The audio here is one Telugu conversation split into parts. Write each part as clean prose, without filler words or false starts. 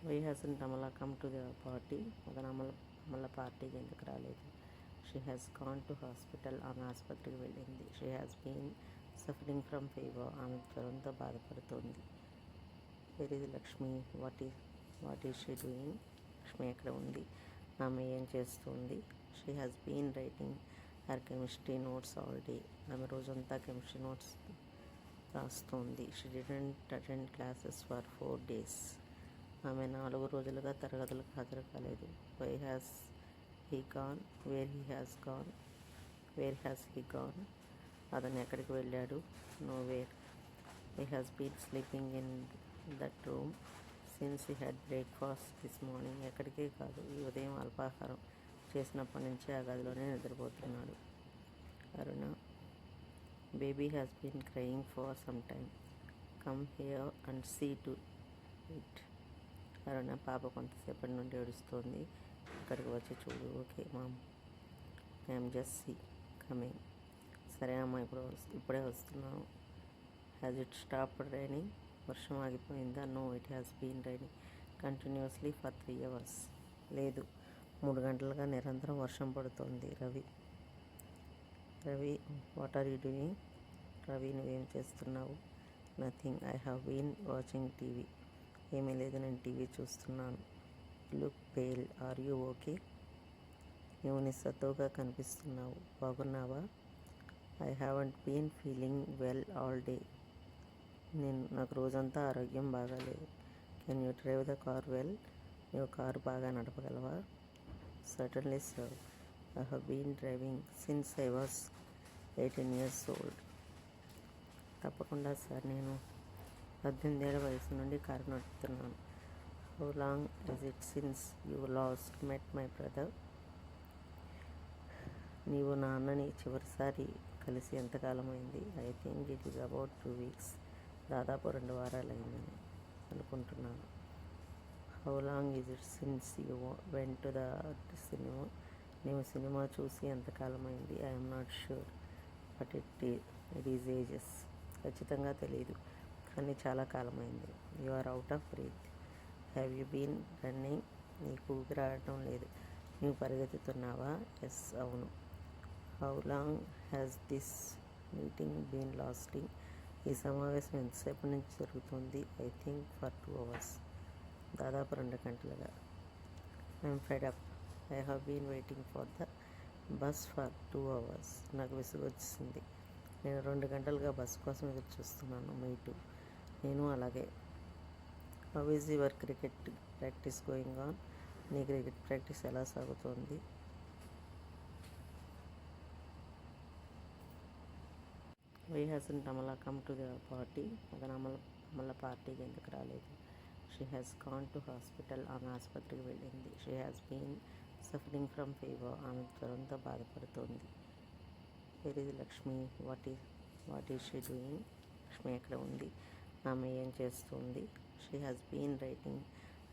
Why hasn't Amala come to the party? అతను అమల పార్టీకి ఎందుకు రాలేదు? She has gone to hospital. ఆమె ఆసుపత్రికి వెళ్ళింది. She has been suffering from fever. ఆమె జ్వరంతో బాధపడుతోంది. Where is Lakshmi? What is she doing? Lakshmi ఎక్కడ ఉంది? ఆమె ఏం చేస్తుంది? She has been writing her chemistry notes all day. ఆమె రోజంతా కెమిస్ట్రీ నోట్స్ రాస్తోంది. She didn't attend classes for 4 days. ఆమె 4 రోజులుగా తరగతులకు హాజరు కాలేదు. Why has he gone? Where has he gone? అతను ఎక్కడికి వెళ్ళాడు? Know where. He has been sleeping in that room since he had breakfast this morning. ఎక్కడికే కాదు, ఈ ఉదయం అల్పాహారం చేసినప్పటి నుంచి ఆ గదిలోనే నిద్రపోతున్నాడు. Aruna, baby has been crying for some time. Come here and see to it. Aruna, పాప కొంతసేపటి నుండి ఏడుస్తోంది. ఇక్కడికి వచ్చి చూడు. Okay mom, I'm just coming. సరే అమ్మ, ఇప్పుడే వస్తున్నాను. Has it stopped raining? వర్షం ఆగిపోయిందా? No, it has been raining continuously for 3 hours. లేదు, 3 గంటలుగా నిరంతరం వర్షం పడుతోంది. Ravi, what are you doing? Ravi, నువ్వేం చేస్తున్నావు? Nothing, I have been watching TV. ఏమీ లేదు, నేను టీవీ చూస్తున్నాను. Look pale, are you okay? నువ్వు నిస్సత్తువగా కనిపిస్తున్నావు. బాగున్నావా? I haven't been feeling well all day. నాకు రోజంతా ఆరోగ్యం బాగాలేదు. Can you drive the car well? నువ్వు కారు బాగా నడపగలవా? Certainly sir, I have been driving since I was 18 years old. తప్పకుండా సార్, నేను 18 ఏళ్ల వయసు నుండి కారు నడుపుతున్నాను. How long is it since you last met my brother? నీవు నా అన్నని చివరిసారి కలిసి ఎంతకాలమైంది? I think it is about 2 weeks. దాదాపు 2 వారాలైందని అనుకుంటున్నాను. How long is it since you went to the cinema? నీవు సినిమా చూసి ఎంతకాలమైంది? I'm not sure, but it is ages. ఖచ్చితంగా తెలియదు, కానీ చాలా కాలమైంది. You are out of breath. Have you been running? నీకు ఊపిరాడటం లేదు. నీవు పరిగెత్తుతున్నావా? ఎస్, అవును. How long has this meeting been lasting? ఈ సమావేశం ఎంతసేపటి నుంచి జరుగుతుంది? I think for 2 hours. దాదాపు 2 గంటలుగా. I'm fed up. I have been waiting for the bus for 2 hours. నాకు విసుగు వచ్చింది. నేను 2 గంటలుగా బస్సు కోసం ఎదురు చూస్తున్నాను. Me too. నేను అలాగే. How is your cricket practice going on? నీ క్రికెట్ ప్రాక్టీస్ ఎలా సాగుతోంది? Why hasn't Amala come to the party? అతను అమల పార్టీకి ఎందుకు రాలేదు? She has gone to hospital. ఆమె ఆసుపత్రికి వెళ్ళింది. She has been suffering from fever. ఆమె జ్వరంతో బాధపడుతోంది. Where is Lakshmi? What is she doing? Lakshmi ఎక్కడ ఉంది? ఆమె ఏం చేస్తుంది? She has been writing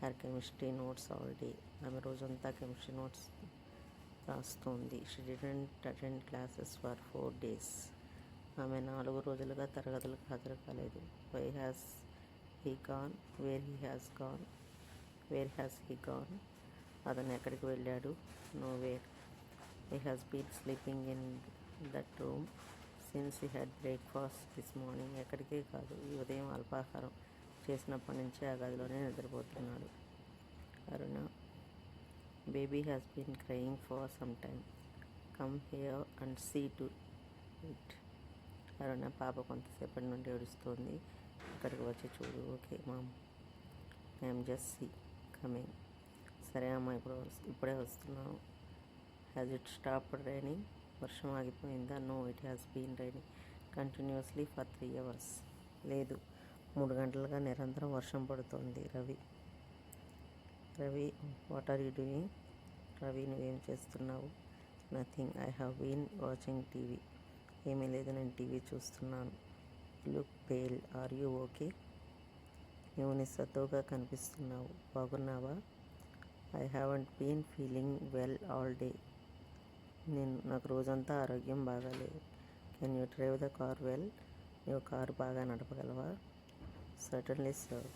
her chemistry notes all day. ఆమె రోజంతా కెమిస్ట్రీ నోట్స్ రాస్తోంది. She didn't attend classes for 4 days. ఆమె 4 రోజులుగా తరగతులకు హాజరు కాలేదు. Why has he gone? Where has he gone? అతను ఎక్కడికి వెళ్ళాడు? Know where. He has been sleeping in that room since he had breakfast this morning. ఎక్కడికే కాదు, ఈ ఉదయం అల్పాహారం చేసినప్పటి నుంచి ఆ గదిలోనే నిద్రపోతున్నాడు. Aruna, baby has been crying for some time. Come here and see to it. Aruna, పాప కొంతసేపటి నుండి ఏడుస్తోంది. ఇక్కడికి వచ్చి చూడు. Okay mom, I'm just coming. సరే అమ్మ, ఇప్పుడే వస్తున్నాను. Has it stopped raining? వర్షం ఆగిపోయిందా? No, it has been raining continuously for 3 hours. లేదు, 3 గంటలుగా నిరంతరం వర్షం పడుతోంది. Ravi, what are you doing? Ravi, నువ్వేం చేస్తున్నావు? Nothing, I have been watching TV. ఏమీ లేదు, నేను టీవీ చూస్తున్నాను. Look pale, are you okay? నువ్వు నిస్సత్తువగా కనిపిస్తున్నావు. బాగున్నావా? I haven't been feeling well all day. నాకు రోజంతా ఆరోగ్యం బాగాలేదు. Can you drive the car well? నువ్వు కారు బాగా నడపగలవా? Certainly sir,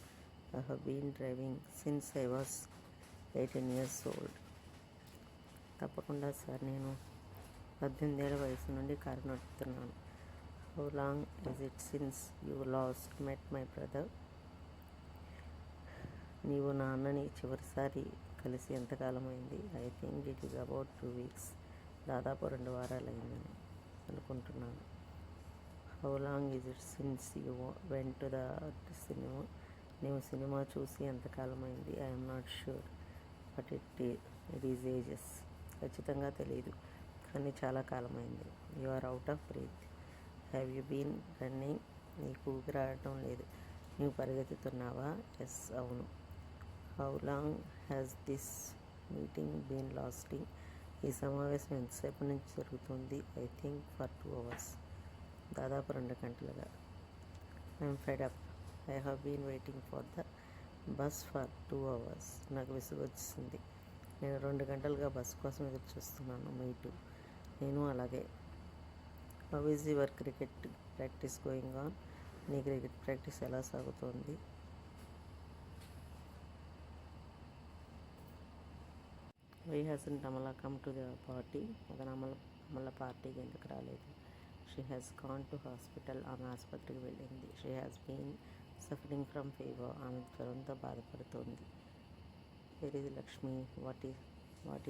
I have been driving since I was 18 years old. తప్పకుండా సార్, నేను 18 ఏళ్ల వయసు నుండి కారు నడుపుతున్నాను. How long is it since you last met my brother? నీవు నాన్నని చివరిసారి కలిసి ఎంతకాలం అయింది? I think it is about 2 weeks. దాదాపు 2 వారాలు అయిందని అనుకుంటున్నాను. How long is it since you went to the cinema? నీవు సినిమా చూసి ఎంతకాలం అయింది? I'm not sure, but it is ages. ఖచ్చితంగా తెలియదు, కానీ చాలా కాలం అయింది. You are out of breath. Have you been running? నీకు ఊపిరాడటం లేదు. నీవు పరిగెత్తుతున్నావా? ఎస్, అవును. How long has this meeting been lasting? ఈ సమావేశం ఎంతసేపు నుంచి జరుగుతుంది? I think for 2 hours. దాదాపు 2 గంటలుగా. I'm fed up. I have been waiting for the bus for 2 hours. నాకు విసుగు వచ్చింది. నేను 2 గంటలుగా బస్సు కోసం ఎదురు చూస్తున్నాను. Me too. నేను అలాగే. How is your cricket practice going on? నీ క్రికెట్ ప్రాక్టీస్ ఎలా సాగుతోంది? Why hasn't Amala come to the party? అతను అమల పార్టీకి ఎందుకు రాలేదు? She has gone to hospital. ఆమె ఆసుపత్రికి వెళ్ళింది. She has been suffering from fever. ఆమె జ్వరంతో బాధపడుతోంది. Where is Lakshmi? What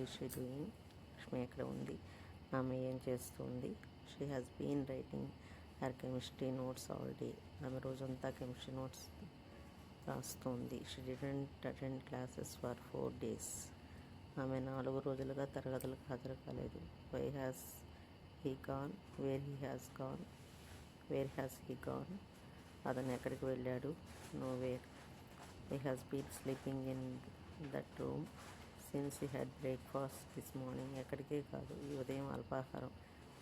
is she doing? Lakshmi ఎక్కడ ఉంది? ఆమె ఏం చేస్తుంది? She has been writing her chemistry notes all day. ఆమె రోజంతా కెమిస్ట్రీ నోట్స్ రాస్తోంది. She didn't attend classes for 4 days. ఆమె 4 రోజులుగా తరగతులకు హాజరు కాలేదు. Why has he gone? Where has he gone? అతను ఎక్కడికి వెళ్ళాడు? Know where. He has been sleeping in that room since he had breakfast this morning. ఎక్కడికే కాదు, ఈ ఉదయం అల్పాహారం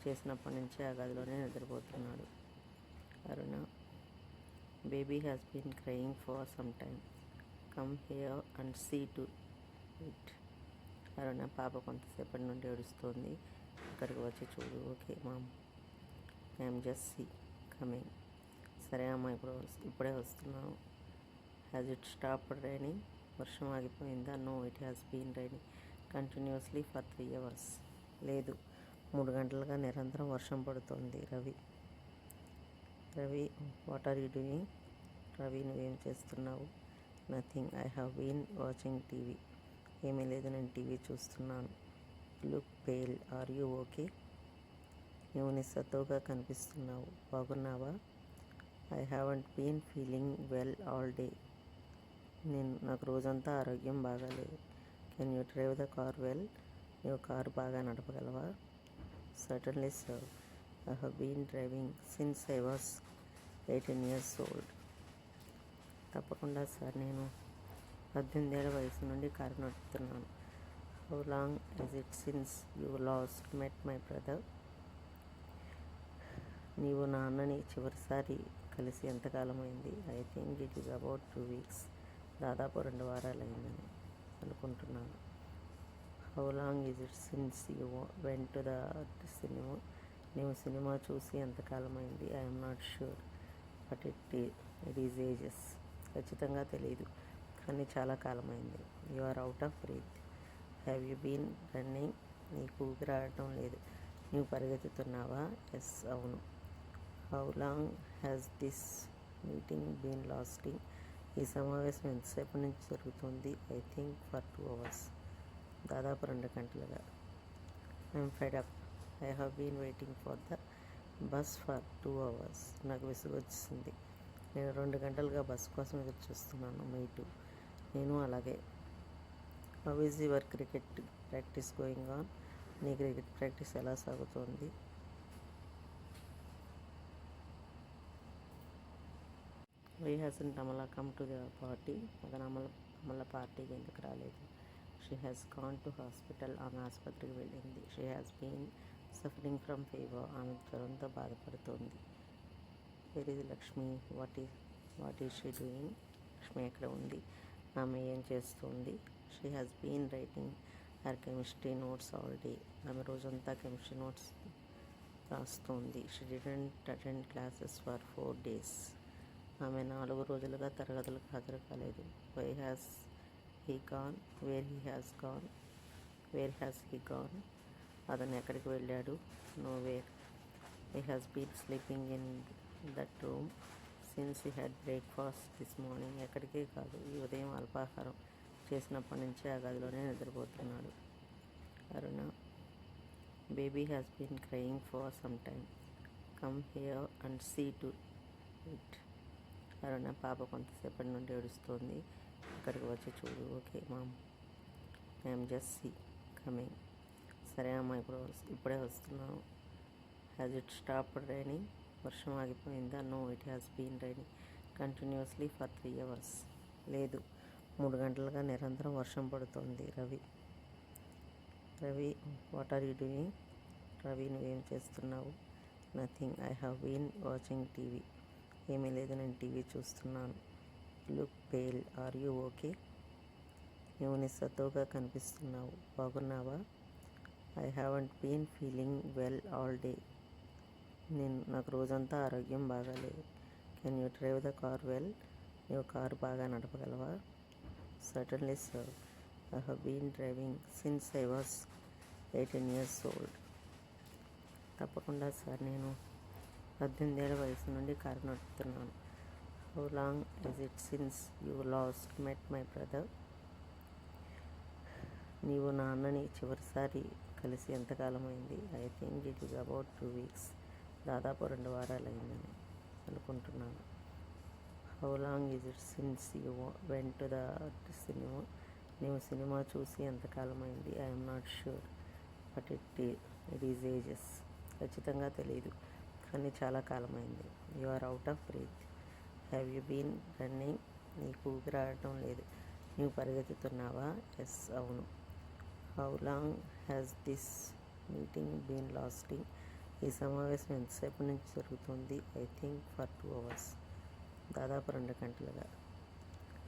చేసినప్పటి నుంచి ఆ గదిలోనే నిద్రపోతున్నాడు. Aruna, baby has been crying for some time. Come here and see to it. Aruna, పాప కొంతసేపటి నుండి ఏడుస్తోంది. ఇక్కడికి వచ్చి చూడు. Okay mom, I'm just coming. సరే అమ్మ, ఇప్పుడే వస్తున్నాను. Has it stopped raining? వర్షం ఆగిపోయిందా? No, it has been raining continuously for 3 hours. లేదు, 3 గంటలుగా నిరంతరం వర్షం పడుతోంది. Ravi, what are you doing? Ravi, నువ్వేం చేస్తున్నావు? Nothing, I have been watching TV. ఏమీ లేదు, నేను టీవీ చూస్తున్నాను. Look pale, are you okay? నువ్వు నిస్సత్తువగా కనిపిస్తున్నావు. బాగున్నావా? I haven't been feeling well all day. నాకు రోజంతా ఆరోగ్యం బాగాలేదు. Can you drive the car well? నువ్వు కారు బాగా నడపగలవా? Certainly sir. I have been driving since I was 18 years old. తప్పకుండా సార్, నేను 18 ఏళ్ల వయసు నుండి కారు నడుపుతున్నాను. How long is it since you last met my brother? నీవు నాన్నని చివరిసారి కలిసి ఎంతకాలం అయింది? I think it is about 2 weeks. దాదాపు 2 వారాలు అయిందని అనుకుంటున్నాను. How long is it since you went to the cinema? నీవు సినిమా చూసి ఎంతకాలం అయింది? I'm not sure, but it is ages. ఖచ్చితంగా తెలియదు, కానీ చాలా కాలం అయింది. You are out of breath. Have you been running? నీకు ఊపిరాడటం లేదు. నీవు పరిగెత్తుతున్నావా? ఎస్, అవును. How long has this meeting been lasting? ఈ సమావేశం ఎంతసేపు నుంచి జరుగుతుంది? I think for 2 hours. దాదాపు 2 గంటలుగా. I'm fed up. I have been waiting for the bus for 2 hours. నాకు విసుగు వచ్చింది. నేను 2 గంటలుగా బస్సు కోసం ఎదురు చూస్తున్నాను. Me too. నేను అలాగే. How is your cricket practice going on? నీ క్రికెట్ ప్రాక్టీస్ ఎలా సాగుతోంది? Why hasn't Amala come to the party? అతను అమల పార్టీకి ఎందుకు రాలేదు? She has gone to hospital. ఆమె ఆసుపత్రికి వెళ్ళింది. She has been suffering from fever. ఆమె జ్వరంతో బాధపడుతోంది. Where is Lakshmi? What is she doing? Lakshmi ఎక్కడ ఉంది? ఆమె ఏం చేస్తుంది? She has been writing her chemistry notes all day. ఆమె రోజంతా కెమిస్ట్రీ నోట్స్ రాస్తోంది. She didn't attend classes for 4 days. ఆమె 4 రోజులుగా తరగతులకు హాజరు కాలేదు. Why has he gone? Where has he gone? అతను ఎక్కడికి వెళ్ళాడు? Know where. He has been sleeping in that room since he had breakfast this morning. ఎక్కడికే కాదు, ఈ ఉదయం అల్పాహారం చేసినప్పటి నుంచి ఆ గదిలోనే నిద్రపోతున్నాడు. Aruna, baby has been crying for some time. Come here and see to it. Aruna, పాప కొంతసేపటి నుండి ఏడుస్తోంది, ఇక్కడికి వచ్చి చూడు. Okay mom, I'm just coming. సరే అమ్మా, ఇప్పుడే వస్తున్నాను. Has it stopped raining? వర్షం ఆగిపోయిందా? No, it has been raining continuously for 3 hours. లేదు, 3 గంటలుగా నిరంతరం వర్షం పడుతోంది. Ravi, what are you doing? Ravi, నువ్వేం చేస్తున్నావు? Nothing, I have been watching TV. ఏమీ లేదు, నేను టీవీ చూస్తున్నాను. Look pale, are you okay? నువ్వు నిస్సత్తువగా కనిపిస్తున్నావు. బాగున్నావా? I haven't been feeling well all day. నాకు రోజంతా ఆరోగ్యం బాగాలేదు. Can you drive the car well? నువ్వు కారు బాగా నడపగలవా? Certainly sir, I have been driving since I was 18 years old. తప్పకుండా సార్, నేను 18 ఏళ్ల వయసు నుండి కారు నడుపుతున్నాను. How long is it since you last met my brother? నీవు నాన్నని చివరిసారి కలిసి ఎంతకాలం అయింది? I think it is about 2 weeks. దాదాపు 2 వారాలు అయిందని అనుకుంటున్నాను. How long is it since you went to the cinema? నీవు సినిమా చూసి ఎంతకాలం అయింది? I'm not sure, but it is ages. ఖచ్చితంగా తెలియదు, కానీ చాలా కాలం అయింది. You are out of breath. Have you been running? నీకు ఊపిరాడటం లేదు. నీవు పరిగెత్తుతున్నావా? ఎస్, అవును. How long has this meeting been lasting? ఈ సమావేశం ఎంతసేపు నుంచి జరుగుతుంది? I think for 2 hours. దాదాపు 2 గంటలుగా.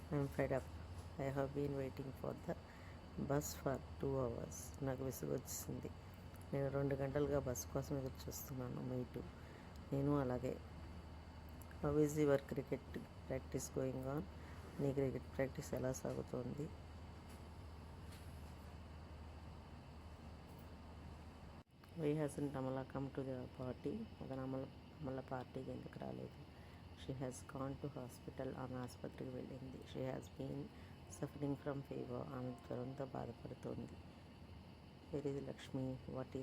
I'm fed up. I have been waiting for the bus for 2 hours. నాకు విసుగు వచ్చింది. నేను 2 గంటలుగా బస్సు కోసం ఎదురు చూస్తున్నాను. Me too. నేను అలాగే. How is your cricket practice going on? నీ క్రికెట్ ప్రాక్టీస్ ఎలా సాగుతోంది? Why hasn't Amala come to the party? అతను అమల పార్టీకి ఎందుకు రాలేదు? She has gone to hospital. ఆమె ఆసుపత్రికి వెళ్ళింది. She has been suffering from fever. ఆమె జ్వరంతో బాధపడుతోంది. Where is Lakshmi? What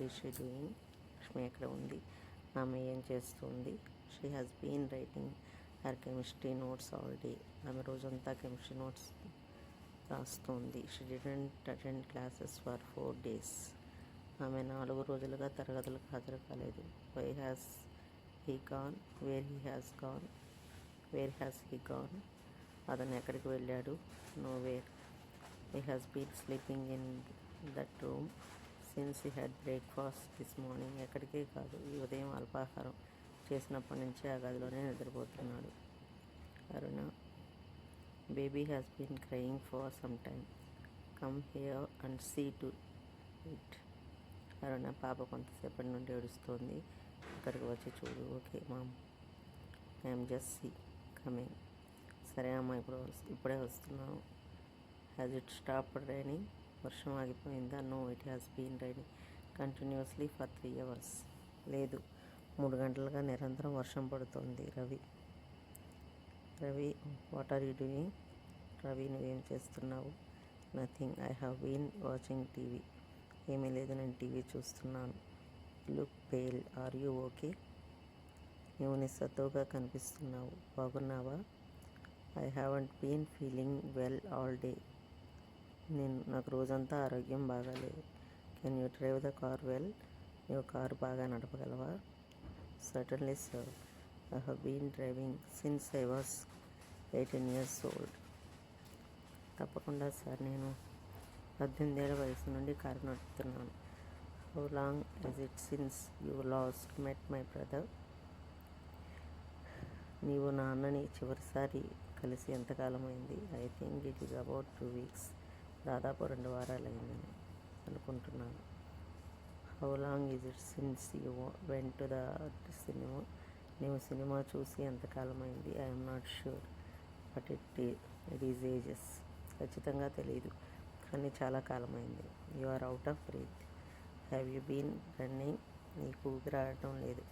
is she doing? Lakshmi ఎక్కడ ఉంది? ఆమె ఏం చేస్తుంది? She has been writing her chemistry notes all day. ఆమె రోజంతా కెమిస్ట్రీ నోట్స్ రాస్తోంది. She didn't attend classes for 4 days. ఆమె 4 రోజులుగా తరగతులకు హాజరు కాలేదు. Why has he gone? Where has he gone? అతను ఎక్కడికి వెళ్ళాడు? Know where. He has been sleeping in that room since he had breakfast this morning. ఎక్కడికే కాదు, ఈ ఉదయం అల్పాహారం చేసినప్పటి నుంచి ఆ గదిలోనే నిద్రపోతున్నాడు. Aruna, baby has been crying for some time. Come here and see to it. Aruna, పాప కొంతసేపటి నుండి ఏడుస్తోంది, ఇక్కడికి వచ్చి చూడు. Okay mom, I'm just coming. సరే అమ్మా, ఇప్పుడే వస్తున్నాను. Has it stopped raining? వర్షం ఆగిపోయిందా? No, it has been raining continuously for 3 hours. లేదు, 3 గంటలుగా నిరంతరం వర్షం పడుతోంది. Ravi, what are you doing? Ravi, నువ్వేం చేస్తున్నావు? Nothing, I have been watching TV. ఏమీ లేదు, నేను టీవీ చూస్తున్నాను. Look pale, are you okay? నువ్వు నిస్సత్తువగా కనిపిస్తున్నావు. బాగున్నావా? I haven't been feeling well all day. నాకు రోజంతా ఆరోగ్యం బాగాలేదు. Can you drive the car well? నువ్వు కారు బాగా నడపగలవా? Certainly sir, I have been driving since I was 18 years old. తప్పకుండా సార్, నేను 18 ఏళ్ల వయసు నుండి కారు నడుపుతున్నాను. How long is it since you last met my brother? నీవు నాన్నని చివరిసారి కలిసి ఎంతకాలం అయింది? I think it is about 2 weeks. దాదాపు 2 వారాలు అయిందని అనుకుంటున్నాను. How long is it since you went to the cinema? నీవు సినిమా చూసి ఎంతకాలమైంది? I'm not sure but it is ages. ఖచ్చితంగా తెలియదు, కానీ చాలా కాలమైంది. You are out of breath. Have you been running? నీకు ఊపిరాడటం లేదు.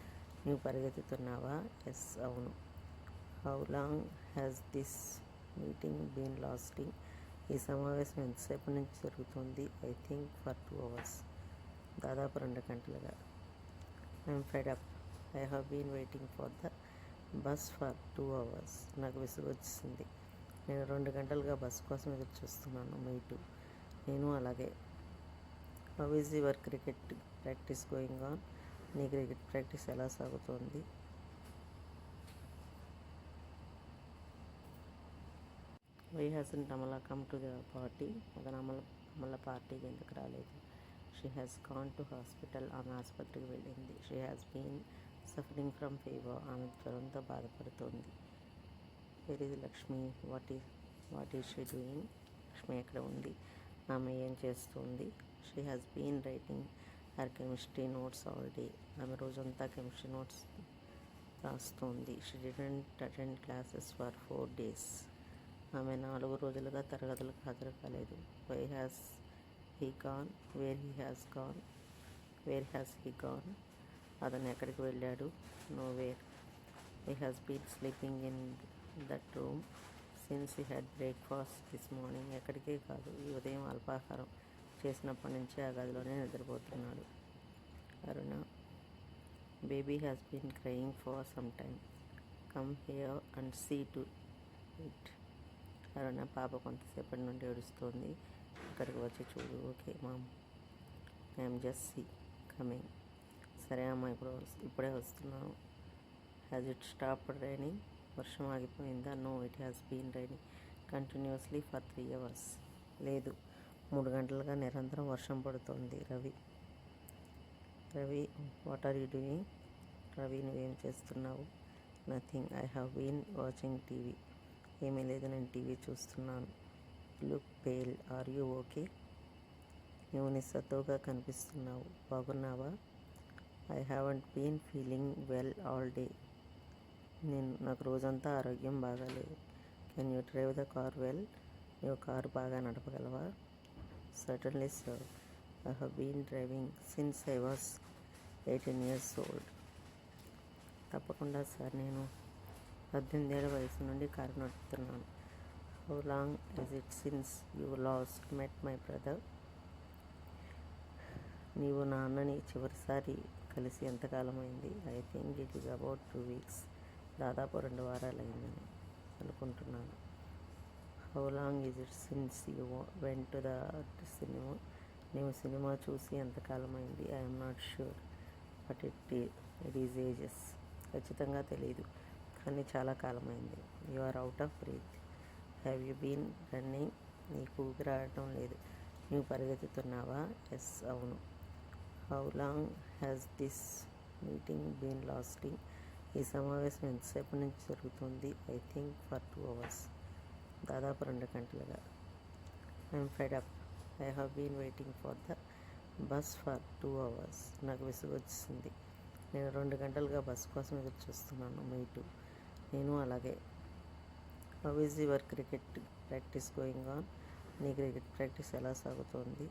నీవు పరిగెత్తుతున్నావా? ఎస్, అవును. How long has this meeting been lasting? ఈ సమావేశం ఎంతసేపు నుంచి జరుగుతుంది? I think for 2 hours. దాదాపు 2 గంటలుగా. I'm fed up. I have been waiting for the bus for 2 hours. నాకు విసుగు వచ్చింది. నేను 2 గంటలుగా బస్సు కోసం ఎదురు చూస్తున్నాను. Me too. నేను అలాగే. How is your cricket practice going on? నీ క్రికెట్ ప్రాక్టీస్ ఎలా సాగుతోంది? Why hasn't Amala come to the party? అతను అమల పార్టీకి ఎందుకు రాలేదు? She has gone to hospital. ఆమె ఆసుపత్రికి వెళ్ళింది. She has been suffering from fever. ఆమె జ్వరంతో బాధపడుతోంది. Where is Lakshmi? What is she doing? Lakshmi ఎక్కడ ఉంది? ఆమె ఏం చేస్తుంది? She has been writing her chemistry notes all day. ఆమె రోజంతా కెమిస్ట్రీ నోట్స్ రాస్తోంది. She didn't attend classes for 4 days. ఆమె 4 రోజులుగా తరగతులకు హాజరు కాలేదు. Why has he gone? Where has he gone? అతను ఎక్కడికి వెళ్ళాడు? Know where. He has been sleeping in that room since he had breakfast this morning. ఎక్కడికే కాదు, ఈ ఉదయం అల్పాహారం చేసినప్పటి నుంచి ఆ గదిలోనే నిద్రపోతున్నాడు. Aruna. Baby has been crying for some time. Come here and see to it. Aruna. పాప కొంతసేపటి నుండి ఏడుస్తోంది. ఇక్కడికి వచ్చి చూడు. Okay mom. I'm just coming. సరే అమ్మ, ఇప్పుడే వస్తున్నాను. Has it stopped raining? వర్షం ఆగిపోయిందా? No, it has been raining continuously for 3 hours. లేదు, 3 గంటలుగా నిరంతరం వర్షం పడుతోంది. Ravi. What are you doing? Ravi. నువ్వేం చేస్తున్నావు? Nothing. I have been watching TV. ఏమీ లేదు, నేను టీవీ చూస్తున్నాను. Look pale. Are you okay? నువ్వు నిస్సత్తువగా కనిపిస్తున్నావు. బాగున్నావా? I haven't been feeling well all day. నాకు రోజంతా ఆరోగ్యం బాగాలేదు. Can you drive the car well? నువ్వు కారు బాగా నడపగలవా? Certainly sir. I have been driving since I was 18 years old. తప్పకుండా సార్, నేను 18 ఏళ్ల వయసు నుండి కారు నడుపుతున్నాను. How long is it since you last met my brother? నీవు నా అన్నని చివరిసారి కలిసి ఎంతకాలమైంది? I think it is about 2 weeks. దాదాపు 2 వారాలైందని అనుకుంటున్నాను. How long is it since you went to the cinema? నీవు సినిమా చూసి ఎంతకాలమైంది? I'm not sure but it is ages. ఖచ్చితంగా తెలియదు, కానీ చాలా కాలమైంది. You are out of breath. Have you been running? నీకు ఊపిరాడటం లేదు. నీవు పరిగెత్తుతున్నావా? ఎస్, అవును. How long has this meeting been lasting? ఈ సమావేశం ఎంతసేపు నుంచి జరుగుతుంది? I think for 2 hours. దాదాపు 2 గంటలుగా. I'm fed up. I have been waiting for the bus for 2 hours. నాకు విసుగు వచ్చింది. నేను 2 గంటలుగా బస్సు కోసం ఎదురు చూస్తున్నాను. Me too. నేను అలాగే. How is your cricket practice going on? నీ క్రికెట్ ప్రాక్టీస్ ఎలా సాగుతోంది?